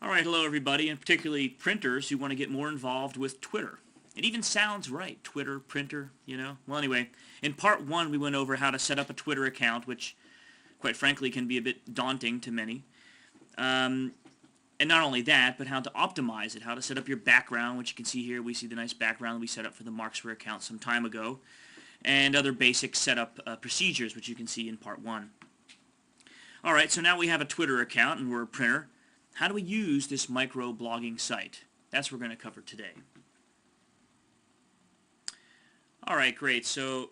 Alright, hello everybody, and particularly printers who want to get more involved with Twitter. It even sounds right, Twitter, printer, you know? Well, anyway, in part 1 we went over how to set up a Twitter account, which, quite frankly, can be a bit daunting to many. And not only that, but how to optimize it, how to set up your background, which you can see here. We see the nice background we set up for the Markzware account some time ago, and other basic setup procedures, which you can see in part 1. Alright, so now we have a Twitter account and we're a printer. How do we use this micro-blogging site? That's what we're going to cover today. Alright, great. So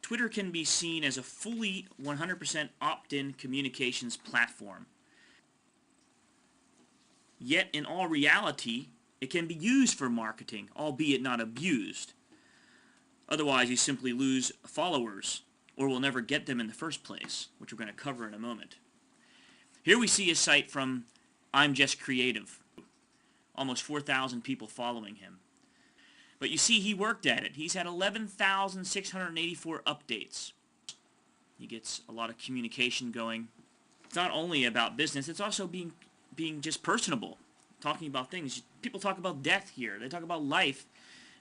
Twitter can be seen as a fully 100% opt-in communications platform. Yet, in all reality, it can be used for marketing, albeit not abused. Otherwise, you simply lose followers, or will never get them in the first place, which we're going to cover in a moment. Here we see a site from I'm Just Creative. Almost 4,000 people following him. But you see, he worked at it. He's had 11,684 updates. He gets a lot of communication going. It's not only about business, it's also being just personable. Talking about things. People talk about death here. They talk about life,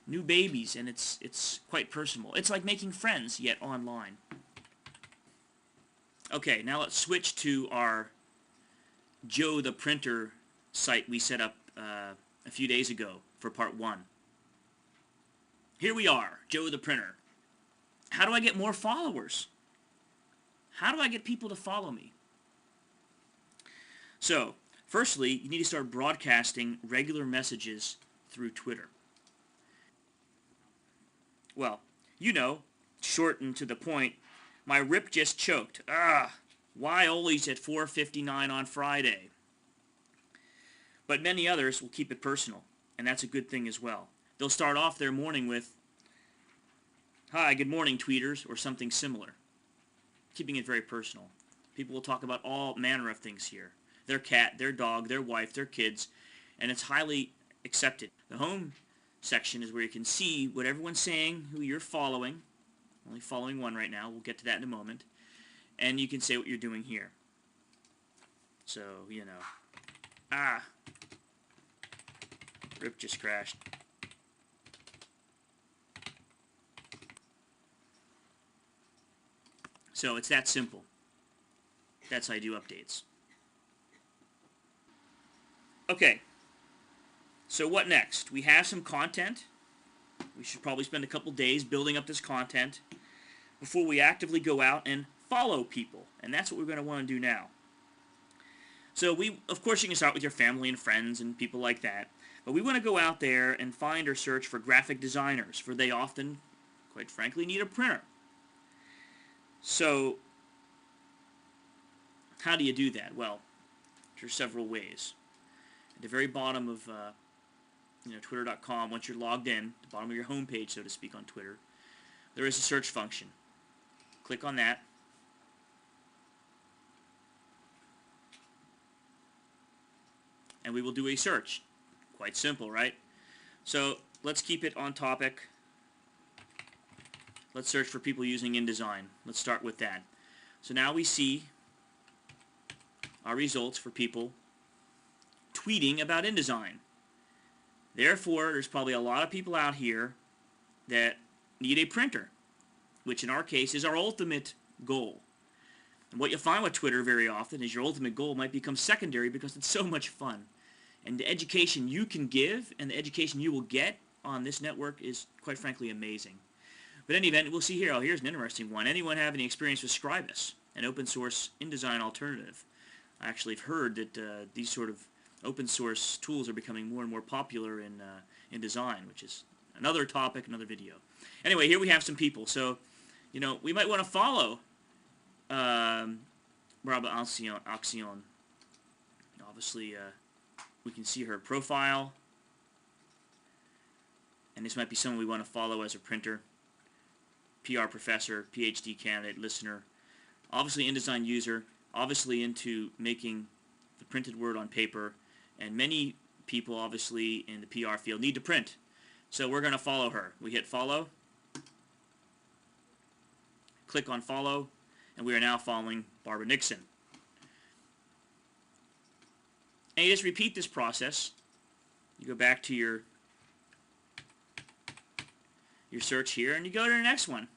new babies, and it's quite personal. It's like making friends, yet online. Okay, now let's switch to our Joe the Printer site we set up a few days ago for part 1. Here we are, Joe the Printer. How do I get more followers? How do I get people to follow me? So, firstly, you need to start broadcasting regular messages through Twitter. Well, you know, short and to the point, my rip just choked. Why always at 4:59 on Friday? But many others will keep it personal, and that's a good thing as well. They'll start off their morning with, "Hi, good morning, tweeters," or something similar, keeping it very personal. People will talk about all manner of things here. Their cat, their dog, their wife, their kids, and it's highly accepted. The home section is where you can see what everyone's saying, who you're following. Only following one right now. We'll get to that in a moment. And you can say what you're doing here. So, you know. Rip just crashed. So it's that simple. That's how you do updates. Okay. So what next? We have some content. We should probably spend a couple days building up this content before we actively go out and follow people. And that's what we're going to want to do now. So of course you can start with your family and friends and people like that. But we want to go out there and find or search for graphic designers, for they often, quite frankly, need a printer. So how do you do that? Well, there's several ways. At the very bottom of Twitter.com, once you're logged in, the bottom of your homepage, so to speak, on Twitter, there is a search function. Click on that. And we will do a search. Quite simple, right? So let's keep it on topic. Let's search for people using InDesign. Let's start with that. So now we see our results for people tweeting about InDesign. Therefore, there's probably a lot of people out here that need a printer, which in our case is our ultimate goal. And what you'll find with Twitter very often is your ultimate goal might become secondary because it's so much fun. And the education you can give and the education you will get on this network is, quite frankly, amazing. But in any event, we'll see here. Oh, here's an interesting one. Anyone have any experience with Scribus, an open source InDesign alternative? I actually have heard that these sort of open source tools are becoming more and more popular in design, which is another topic, another video. Anyway, here we have some people. So, you know, we might want to follow Brava Action. Obviously, we can see her profile. And this might be someone we want to follow as a printer. PR professor, PhD candidate, listener. Obviously, InDesign user. Obviously into making the printed word on paper. And many people, obviously, in the PR field need to print. So we're going to follow her. We hit follow. Click on follow. And we are now following Barbara Nixon. And you just repeat this process. You go back to your search here, and you go to the next one.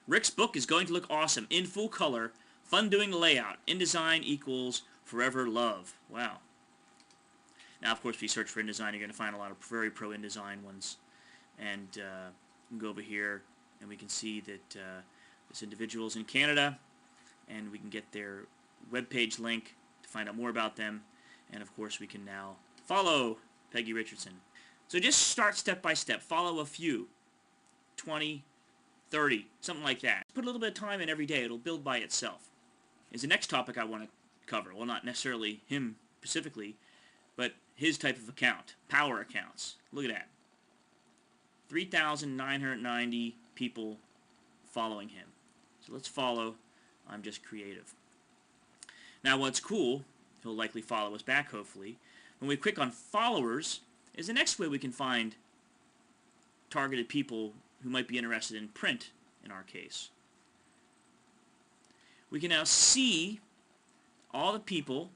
Rick's book is going to look awesome, in full color, fun doing the layout. InDesign equals forever love. Wow. Now, of course, if you search for InDesign, you're going to find a lot of very pro InDesign ones. And you can go over here, and we can see that this individual's in Canada, and we can get their webpage link to find out more about them. And, of course, we can now follow Peggy Richardson. So just start step by step. Follow a few, 20, 30, something like that. Put a little bit of time in every day. It'll build by itself. Is the next topic I want to cover. Well, not necessarily him specifically, but his type of account. Power accounts. Look at that. 3,990 people following him. So let's follow I'm Just Creative. Now what's cool, he'll likely follow us back hopefully. When we click on followers, is the next way we can find targeted people who might be interested in print, in our case. We can now see all the people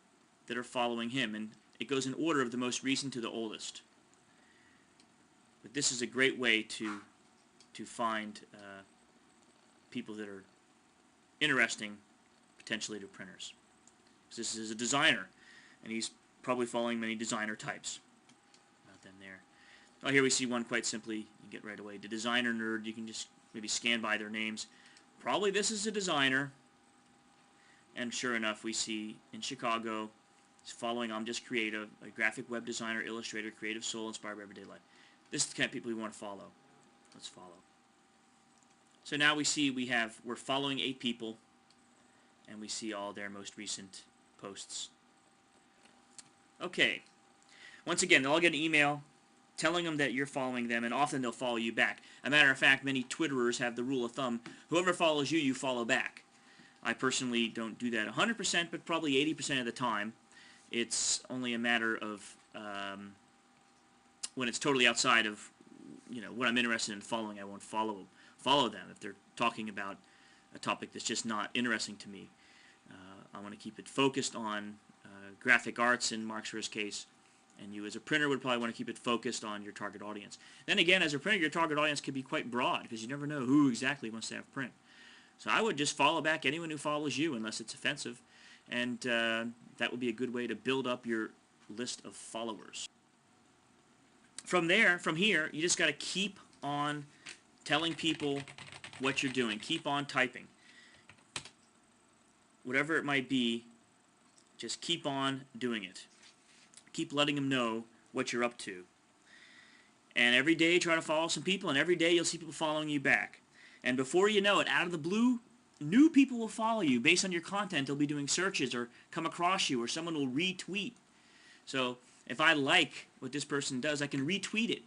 that are following him, and it goes in order of the most recent to the oldest. But this is a great way to find people that are interesting potentially to printers. This is a designer, and he's probably following many designer types. Them there. Oh, here we see one quite simply. You get right away. The designer nerd. You can just maybe scan by their names. Probably this is a designer. And sure enough, we see in Chicago, he's following I'm Just Creative, a graphic web designer, illustrator, creative soul, inspired by everyday life. This is the kind of people we want to follow. Let's follow. So now we see we're following 8 people, and we see all their most recent posts. Okay. Once again, they'll all get an email telling them that you're following them, and often they'll follow you back. As a matter of fact, many Twitterers have the rule of thumb, whoever follows you, you follow back. I personally don't do that 100%, but probably 80% of the time. It's only a matter of when it's totally outside of what I'm interested in following, I won't follow them. If they're talking about a topic that's just not interesting to me, I want to keep it focused on graphic arts in Markzware's case. And you as a printer would probably want to keep it focused on your target audience. Then again, as a printer, your target audience could be quite broad because you never know who exactly wants to have print. So I would just follow back anyone who follows you unless it's offensive. And that would be a good way to build up your list of followers. From here, you just got to keep on telling people what you're doing. Keep on typing. Whatever it might be, just keep on doing it. Keep letting them know what you're up to. And every day try to follow some people, and every day you'll see people following you back. And before you know it, out of the blue, new people will follow you. Based on your content, they'll be doing searches or come across you, or someone will retweet. So if I like what this person does, I can retweet it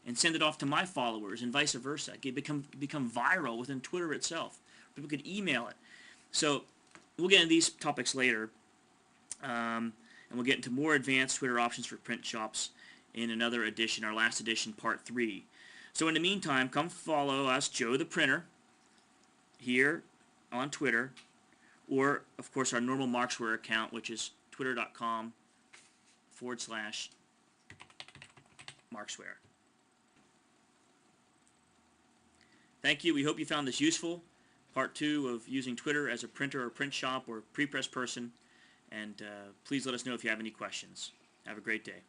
and send it off to my followers, and vice versa. It can become viral within Twitter itself. People could email it. So we'll get into these topics later. And we'll get into more advanced Twitter options for print shops in another edition, our last edition, part 3. So in the meantime, come follow us, Joe the Printer, here on Twitter, or, of course, our normal Markzware account, which is twitter.com/Markzware. Thank you. We hope you found this useful. Part 2 of using Twitter as a printer or print shop or pre-press person. And please let us know if you have any questions. Have a great day.